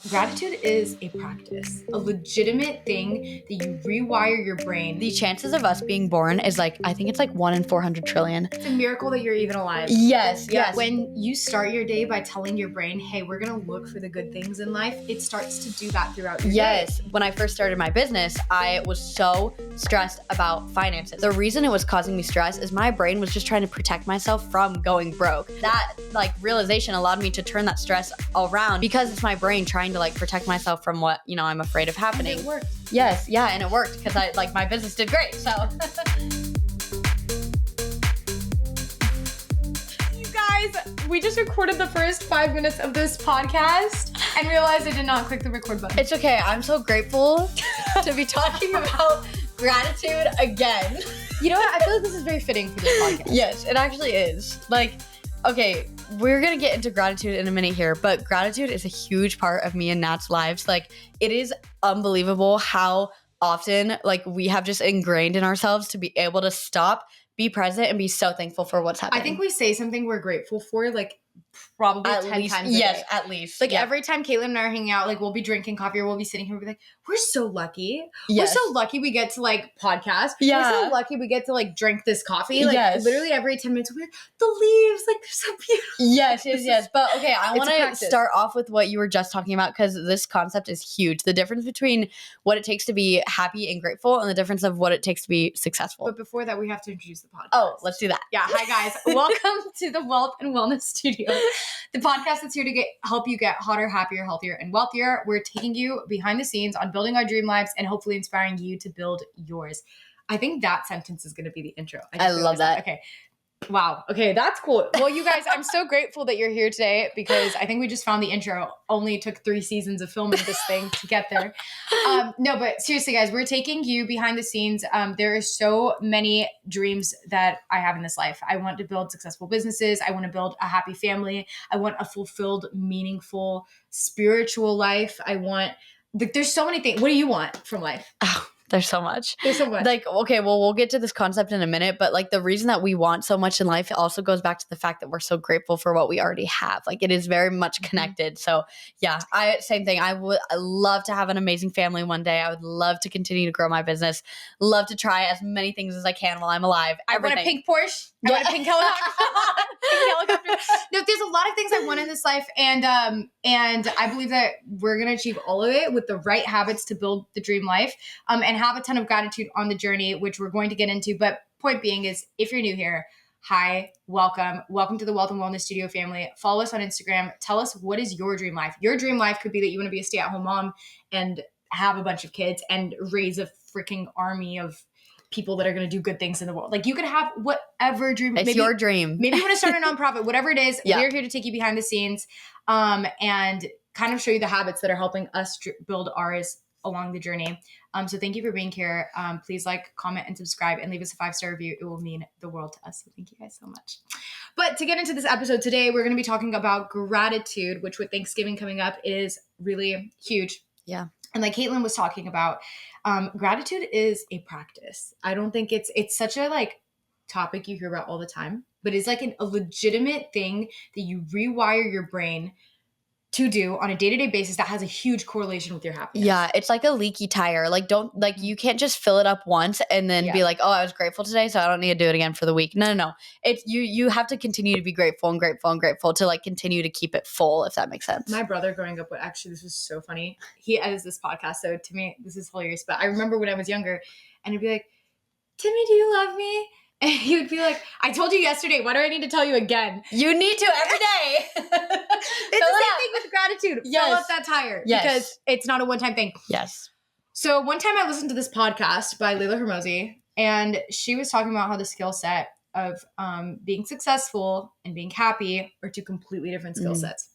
Gratitude is a practice, a legitimate thing that you rewire your brain. The chances of us being born is I think it's 1 in 400 trillion. It's a miracle that you're even alive. Yes. When you start your day by telling your brain, hey, we're going to look for the good things in life, it starts to do that throughout your day. When I first started my business, I was so stressed about finances. The reason it was causing me stress is my brain was just trying to protect myself from going broke. That realization allowed me to turn that stress around because it's my brain trying to protect myself from what, I'm afraid of happening. And it worked. Yes, yeah, and it worked because my business did great. So You guys, we just recorded the first 5 minutes of this podcast and realized I did not click the record button. It's okay. I'm so grateful to be talking about gratitude again. You know what? I feel like this is very fitting for this podcast. Yes, it actually is. Okay, we're going to get into gratitude in a minute here, but gratitude is a huge part of me and Nat's lives. It is unbelievable how often, we have just ingrained in ourselves to be able to stop, be present, and be so thankful for what's happening. I think we say something we're grateful for, probably at 10 least, times a day. Yes, at least. Every time Caitlin and I are hanging out, we'll be drinking coffee or we'll be sitting here, we'll be like, we're so lucky. Yes. We're so lucky we get to podcast. Yeah. We're so lucky we get to drink this coffee. Yes. Literally every 10 minutes, we're like, the leaves, they're so beautiful. Yes. But okay, I want to practice. start off with what you were just talking about because this concept is huge. The difference between what it takes to be happy and grateful and the difference of what it takes to be successful. But before that, we have to introduce the podcast. Oh, let's do that. Yeah, hi guys. Welcome to the Wealth and Wellness Studio, the podcast that's here to help you get hotter, happier, healthier, and wealthier. We're taking you behind the scenes on building our dream lives and hopefully inspiring you to build yours. I think that sentence is going to be the intro. I love that. Okay. Wow. Okay, that's cool. Well, you guys, I'm so grateful that you're here today because I think we just found the intro. Only took 3 seasons of filming this thing to get there. No, but seriously, guys, we're taking you behind the scenes. There are so many dreams that I have in this life. I want to build successful businesses. I want to build a happy family. I want a fulfilled, meaningful, spiritual life. I want, there's so many things. What do you want from life? Oh, there's so much. Okay, well, we'll get to this concept in a minute, but the reason that we want so much in life also goes back to the fact that we're so grateful for what we already have. It is very much connected. So yeah, same thing. I love to have an amazing family one day. I would love to continue to grow my business. Love to try as many things as I can while I'm alive. I want a pink Porsche. I want a pink helicopter. No, there's a lot of things I want in this life, and I believe that we're gonna achieve all of it with the right habits to build the dream life, and have a ton of gratitude on the journey, which we're going to get into. But point being is, if you're new here, hi, welcome to the Wealth and Wellness Studio family. Follow us on Instagram. Tell us, what is your dream life? Your dream life could be that you want to be a stay-at-home mom and have a bunch of kids and raise a freaking army of people that are going to do good things in the world. You could have whatever dream. It's your dream. Maybe you want to start a nonprofit, whatever it is. Yeah. We're here to take you behind the scenes, and kind of show you the habits that are helping us build ours along the journey. So thank you for being here. Please comment, and subscribe, and leave us a 5-star review. It will mean the world to us. So thank you guys so much. But to get into this episode today, we're going to be talking about gratitude, which with Thanksgiving coming up is really huge. Yeah. And Caitlin was talking about, gratitude is a practice. I don't think it's such a topic you hear about all the time, but it's a legitimate thing that you rewire your brain to do on a day-to-day basis that has a huge correlation with your happiness. Yeah, it's like a leaky tire. You can't just fill it up once and then be like, oh, I was grateful today, so I don't need to do it again for the week. No. It's you have to continue to be grateful and grateful and grateful to continue to keep it full, if that makes sense. My brother growing up, actually, this was so funny. He edits this podcast, so to me, this is hilarious. But I remember when I was younger, and he'd be like, Timmy, do you love me? And he would be like, I told you yesterday. Why do I need to tell you again? You need to every day. It's the same thing with gratitude. Yes. Fill up that tire. Yes. Because it's not a one-time thing. Yes. So one time I listened to this podcast by Layla Hermosi, and she was talking about how the skill set of being successful and being happy are 2 completely different skill sets.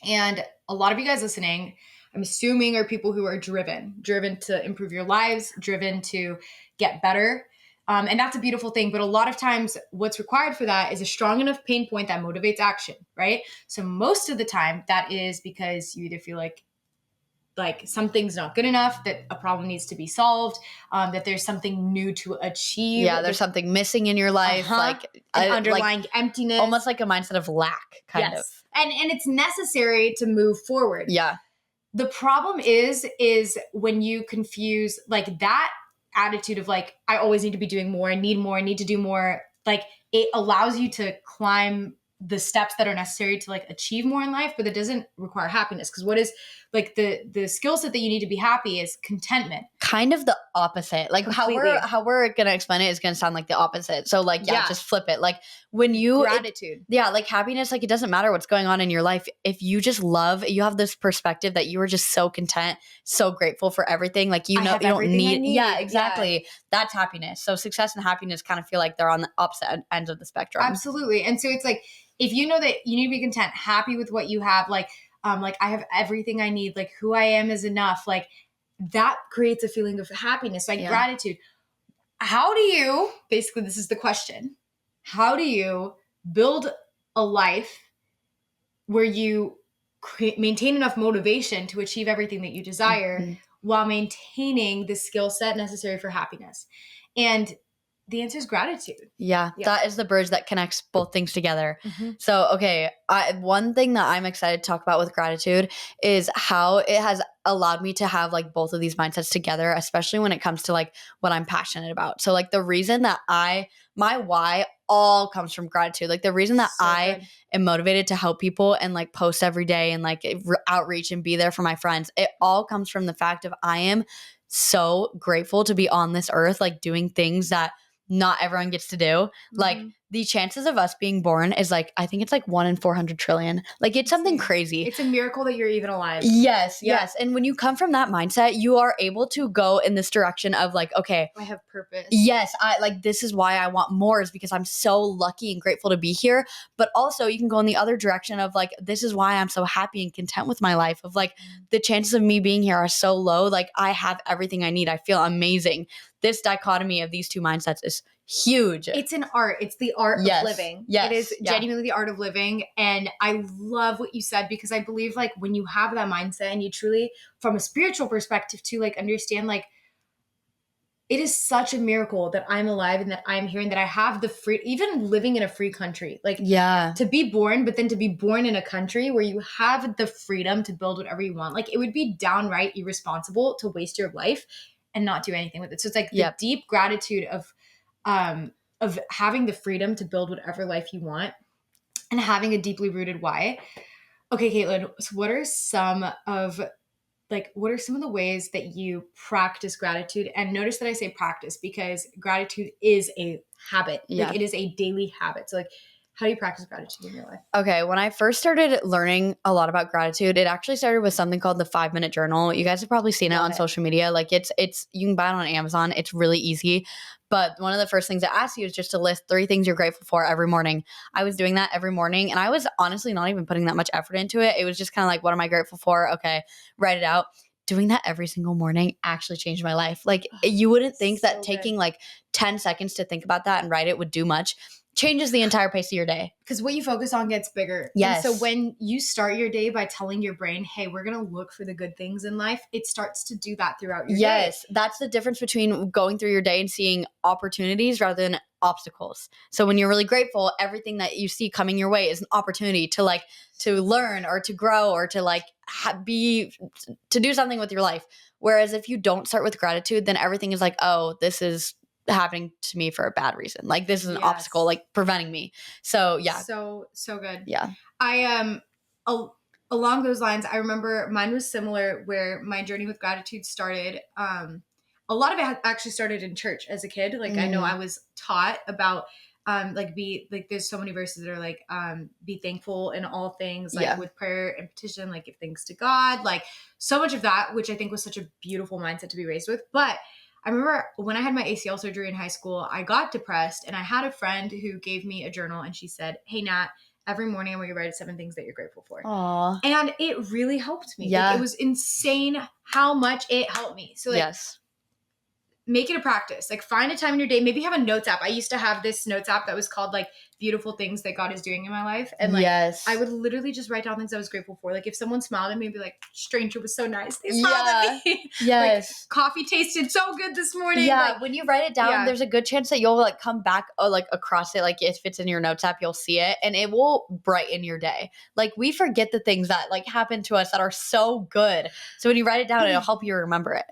And a lot of you guys listening, I'm assuming, are people who are driven to improve your lives, driven to get better. And that's a beautiful thing. But a lot of times what's required for that is a strong enough pain point that motivates action, right? So most of the time that is because you either feel like something's not good enough, that a problem needs to be solved, that there's something new to achieve. Yeah, there's something missing in your life. An underlying emptiness. Almost like a mindset of lack, kind of. And it's necessary to move forward. Yeah. The problem is when you confuse like that attitude of like, I always need to be doing more, I need to do more. Like it allows you to climb the steps that are necessary to like achieve more in life, but it doesn't require happiness. Because what is like the skill set that you need to be happy is contentment. Kind of the opposite. Like Completely. how we're gonna explain it is gonna sound like the opposite. So like Yeah. just flip it. Like when you Gratitude. like happiness, like it doesn't matter what's going on in your life. If you just love, you have this perspective that you are just so content, so grateful for everything. Like you I know have you don't everything I need need. Yeah, exactly. That's happiness. So success and happiness kind of feel like they're on the opposite ends of the spectrum. Absolutely. And so it's like if you know that you need to be content, happy with what you have, like I have everything I need, like who I am is enough, like that creates a feeling of happiness, like gratitude. How do you, basically this is the question, how do you build a life where you maintain enough motivation to achieve everything that you desire while maintaining the skill set necessary for happiness? And the answer is gratitude. Yeah, that is the bridge that connects both things together. So, okay, one thing that I'm excited to talk about with gratitude is how it has allowed me to have like both of these mindsets together, especially when it comes to like what I'm passionate about. So, like the reason that my why all comes from gratitude. Like the reason that I am motivated to help people and like post every day and like outreach and be there for my friends, it all comes from the fact of I am so grateful to be on this earth, like doing things that not everyone gets to do. Like the chances of us being born is like, I think it's like 1 in 400 trillion. Like it's something crazy. It's a miracle that you're even alive. Yes. And when you come from that mindset, you are able to go in this direction of like, okay, I have purpose. Yes. I like, this is why I want more, is because I'm so lucky and grateful to be here. But also you can go in the other direction of like, this is why I'm so happy and content with my life, of like the chances of me being here are so low. Like I have everything I need. I feel amazing. This dichotomy of these two mindsets is huge. It's an art. It's the art of living. Yes. It is genuinely the art of living. And I love what you said, because I believe like when you have that mindset and you truly, from a spiritual perspective too, like understand like it is such a miracle that I'm alive and that I'm here and that I have the free, even living in a free country, like to be born, but then to be born in a country where you have the freedom to build whatever you want. Like it would be downright irresponsible to waste your life and not do anything with it. So it's like the deep gratitude of having the freedom to build whatever life you want and having a deeply rooted why. Okay, Caitlin, so what are some of the ways that you practice gratitude? And notice that I say practice because gratitude is a habit. Like it is a daily habit. So like, how do you practice gratitude in your life? Okay, when I first started learning a lot about gratitude, it actually started with something called the 5-minute journal. You guys have probably seen it on social media. Like it's you can buy it on Amazon. It's really easy. But one of the first things it asks you is just to list 3 things you're grateful for every morning. I was doing that every morning, and I was honestly not even putting that much effort into it. It was just kind of like, what am I grateful for? Okay, write it out. Doing that every single morning actually changed my life. Like you wouldn't think that taking like 10 seconds to think about that and write it would do much. Changes the entire pace of your day. Because what you focus on gets bigger. Yes. And so when you start your day by telling your brain, hey, we're going to look for the good things in life, it starts to do that throughout your day. Yes. That's the difference between going through your day and seeing opportunities rather than obstacles. So when you're really grateful, everything that you see coming your way is an opportunity to like, to learn or to grow or to like to do something with your life. Whereas if you don't start with gratitude, then everything is like, oh, this is happening to me for a bad reason. Like this is an obstacle, like preventing me. So yeah. So good. Yeah. I along those lines, I remember mine was similar where my journey with gratitude started. A lot of it actually started in church as a kid. Like I know I was taught about there's so many verses that are like be thankful in all things, like with prayer and petition, like give thanks to God, like so much of that, which I think was such a beautiful mindset to be raised with. But I remember when I had my ACL surgery in high school, I got depressed, and I had a friend who gave me a journal, and she said, hey, Nat, every morning I want you to write 7 things that you're grateful for. Aww. And it really helped me. Yeah. Like, it was insane how much it helped me. So like, make it a practice. Like find a time in your day. Maybe have a notes app. I used to have this notes app that was called like beautiful things that God is doing in my life. And like I would literally just write down things I was grateful for. Like if someone smiled at me, I'd be like, stranger was so nice. They smiled at me. Yes. Like coffee tasted so good this morning. Yeah. Like, when you write it down, there's a good chance that you'll like come back like across it. Like if it's in your notes app, you'll see it and it will brighten your day. Like we forget the things that like happen to us that are so good. So when you write it down, it'll help you remember it.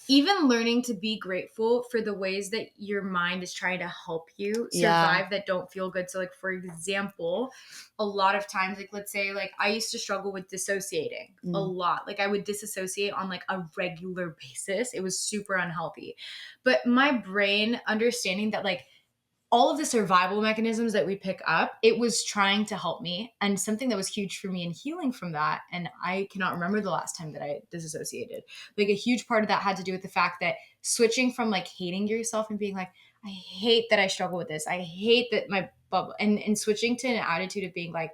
Even learning to be grateful for the ways that your mind is trying to help you survive that don't feel good. So like, for example, a lot of times, like let's say like I used to struggle with dissociating a lot. Like I would disassociate on like a regular basis. It was super unhealthy. But my brain understanding that like all of the survival mechanisms that we pick up, it was trying to help me. And something that was huge for me in healing from that, and I cannot remember the last time that I disassociated. Like a huge part of that had to do with the fact that switching from like hating yourself and being like, I hate that I struggle with this. I hate that my bubble, and switching to an attitude of being like,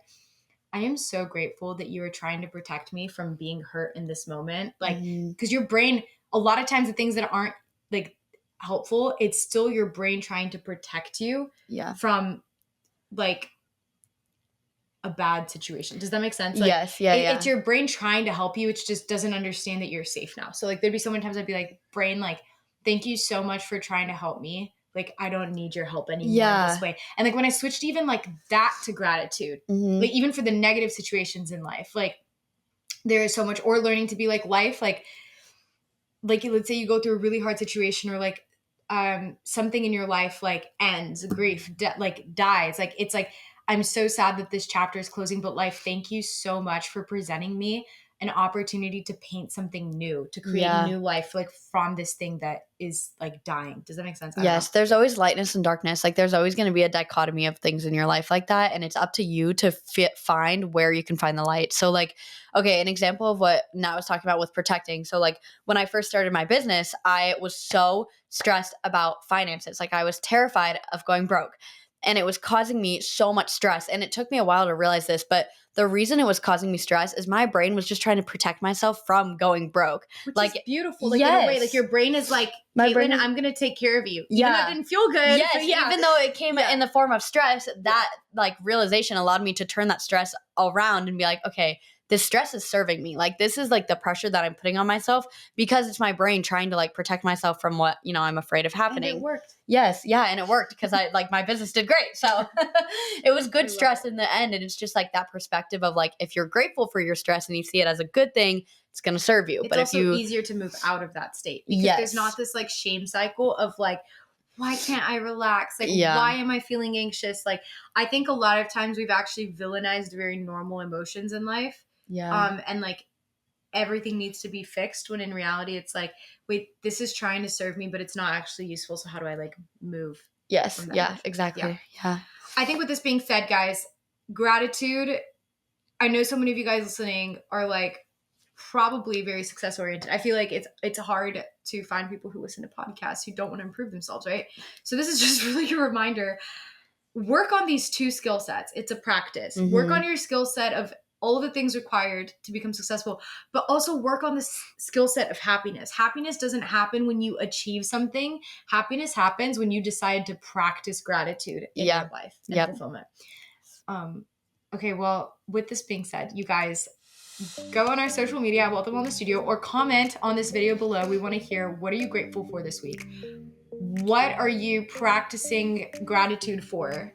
I am so grateful that you are trying to protect me from being hurt in this moment. Like, because your brain, a lot of times the things that aren't like helpful, it's still your brain trying to protect you from like a bad situation. Does that make sense? Like, yes. It's your brain trying to help you. It just doesn't understand that you're safe now. So like there'd be so many times I'd be like, brain, like, thank you so much for trying to help me. Like, I don't need your help anymore in this way. And like when I switched even like that to gratitude, like even for the negative situations in life, like there is so much, or learning to be like life, like let's say you go through a really hard situation, or like something in your life like ends, grief, like dies. Like it's like, I'm so sad that this chapter is closing, but life, thank you so much for presenting me an opportunity to paint something new, to create new life, like from this thing that is like dying. Does that make sense? Yes, there's always lightness and darkness. Like there's always going to be a dichotomy of things in your life like that. And it's up to you to find where you can find the light. So like, okay, an example of what Nat was talking about with protecting. So like when I first started my business, I was so stressed about finances. Like I was terrified of going broke. And it was causing me so much stress. And it took me a while to realize this, but the reason it was causing me stress is my brain was just trying to protect myself from going broke. Which like is beautiful. Like in a way, like your brain is like, Caitlin, I'm going to take care of you. Even though it didn't feel good. Yes, even though it came in the form of stress, that like realization allowed me to turn that stress around and be like, okay, this stress is serving me. Like this is like the pressure that I'm putting on myself because it's my brain trying to like protect myself from what, I'm afraid of happening. And it worked. Yes. Yeah. And it worked because I like my business did great. So it was good stress in the end. And it's just like that perspective of like, if you're grateful for your stress and you see it as a good thing, it's going to serve you. It's but also if you easier to move out of that state because there's not this like shame cycle of like, why can't I relax? Like, why am I feeling anxious? Like, I think a lot of times we've actually villainized very normal emotions in life. Yeah. And like everything needs to be fixed when in reality it's like, wait, this is trying to serve me, but it's not actually useful. So how do I like move? Yes. Yeah, exactly. Yeah. I think with this being said, guys, gratitude. I know so many of you guys listening are like probably very success oriented. I feel like it's hard to find people who listen to podcasts who don't want to improve themselves, right? So this is just really a reminder. Work on these two skill sets. It's a practice. Work on your skill set of all of the things required to become successful, but also work on the skill set of happiness. Happiness doesn't happen when you achieve something. Happiness happens when you decide to practice gratitude in your life and fulfillment. Okay, well, with this being said, you guys go on our social media at Wealthy Wellness Studio or comment on this video below. We want to hear, what are you grateful for this week? What are you practicing gratitude for?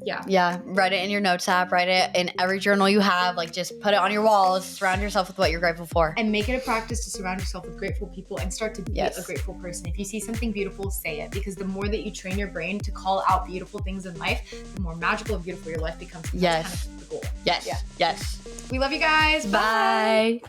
Yeah. Write it in your notes app. Write it in every journal you have. Like just put it on your walls. Surround yourself with what you're grateful for. And make it a practice to surround yourself with grateful people and start to be a grateful person. If you see something beautiful, say it. Because the more that you train your brain to call out beautiful things in life, the more magical and beautiful your life becomes. That's kind of the goal. Yes. We love you guys. Bye.